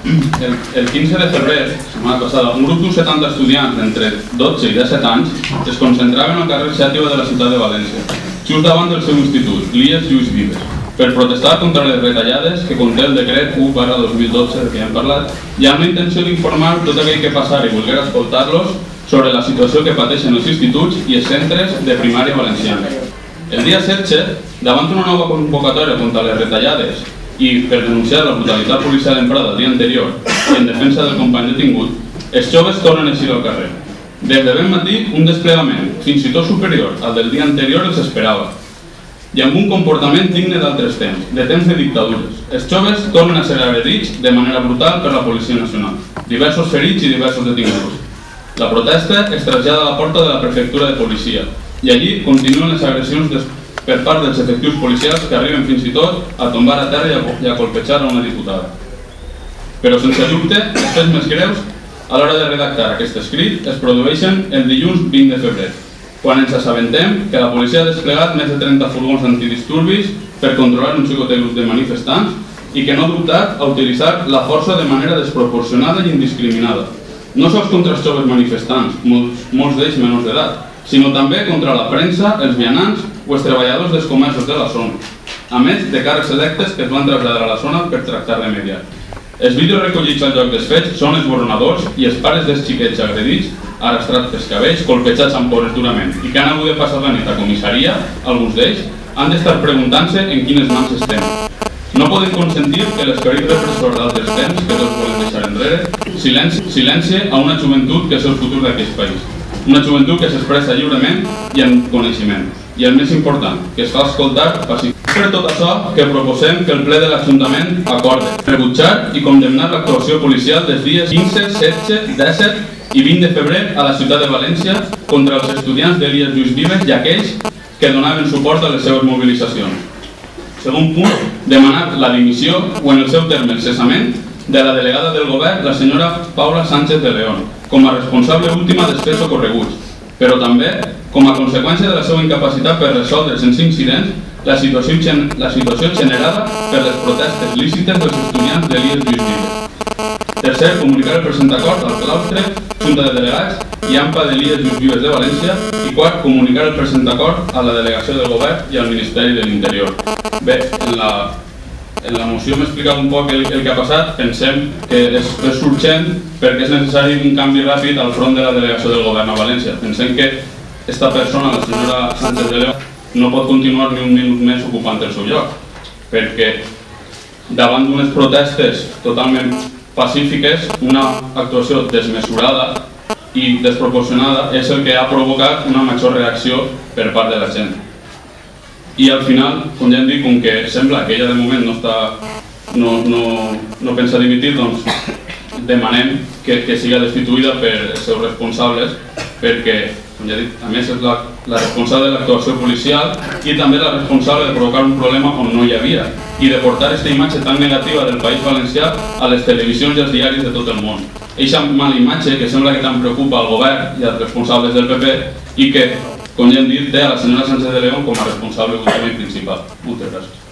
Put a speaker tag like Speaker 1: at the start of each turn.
Speaker 1: El 15 de febrer, setmana passada, un grup d'uns 70 estudiants d'entre 12 i 17 anys es concentraven al carrer Xàtiva de la ciutat de València, just davant del seu institut, l'IES Lluís Vives, per protestar contra les retallades que conté el decret 1/2012 del que ja hem parlat i amb la intenció d'informar tot aquell que passara i volguera escoltar-los sobre la situació que pateixen els instituts i els centres de primària valenciana. El dia 16, davant una nova convocatòria contra les retallades i per denunciar la brutalitat policial emprada el dia anterior i en defensa del company detingut, els joves tornen a eixir al carrer. Des de ben matí, un desplegament, fins i tot superior al del dia anterior, els esperava, i amb un comportament digne d'altres temps, de temps de dictadures. Els joves tornen a ser agredits de manera brutal per la Policia Nacional, diversos ferits i diversos detinguts. La protesta es trasllada a la porta de la prefectura de policia i allí continuen les agressions per part dels efectius policials que arriben fins i tot a tombar a terra i a colpejar a una diputada. Però sense dubte, els fets més greus a l'hora de redactar aquest escrit es produeixen el dilluns 20 de febrer, quan ens assabentem que la policia ha desplegat més de 30 furgons antidisturbis per controlar un xicotet grup de manifestants i que no ha dubtat a utilitzar la força de manera desproporcionada i indiscriminada, no sols contra els joves manifestants, molts d'ells menors d'edat, sinó també contra la premsa, els vianants o els treballadors dels comerços de la zona, a més de càrrecs electes que es van traslladar a la zona per tractar de mediar. Els vídeos recollits al lloc dels fets són esborronadors i els pares dels xiquets agredits, arrastrats pels cabells, colpejats amb pobres durament i que han hagut de passar la nit a comissaria, alguns d'ells, han d'estar preguntant-se en quines mans estem. No podem consentir que l'esperit repressor d'altres temps, que tots volem deixar enrere, silencie a una joventut que és el futur d'aquest país. Una joventut que s'expressa lliurement i amb coneixement. I el més important, que es fa escoltar pacíficament. Per tot això que proposem que el ple de l'Ajuntament acorde rebutjar i condemnar l'actuació policial dels dies 15, 16, 17 i 20 de febrer a la ciutat de València contra els estudiants de l'IES Lluís Vives i aquells que donaven suport a les seves mobilitzacions. Segon punt, demanar la dimissió o en el seu terme el cessament de la delegada del govern, la senyora Paula Sánchez de León, com a responsable última dels fets ocorreguts, però també com a conseqüència de la seva incapacitat per resoldre sense incidents la situació generada per les protestes lícites dels estudiants de l'IES Lluís Vives. Tercer, comunicar el present acord al claustre, Junta de Delegats i AMPA de l'IES Lluís Vives de València. I quart, comunicar el present acord a la delegació del govern i al Ministeri de l'Interior. Bé, en la moció m'he explicat un poc el que ha passat. Pensem que és urgent perquè és necessari un canvi ràpid al front de la delegació del govern a València. Pensem que aquesta persona, la senyora Sánchez de León, no pot continuar ni un minut més ocupant el seu lloc, perquè davant d'unes protestes totalment pacífiques, una actuació desmesurada i desproporcionada és el que ha provocat una major reacció per part de la gent. I al final, com ja hem dit, com que sembla que ella de moment no pensa dimitir, doncs demanem que siga destituïda pels seus responsables, perquè, com ja he dit, a més és la responsable de l'actuació policial i també la responsable de provocar un problema on no hi havia i de portar aquesta imatge tan negativa del País Valencià a les televisions i als diaris de tot el món. Eixa mala imatge que sembla que tant preocupa al govern i als responsables del PP i que, com ja hem dit, té a la senyora Sánchez de León com a responsable última i principal. Moltes gràcies.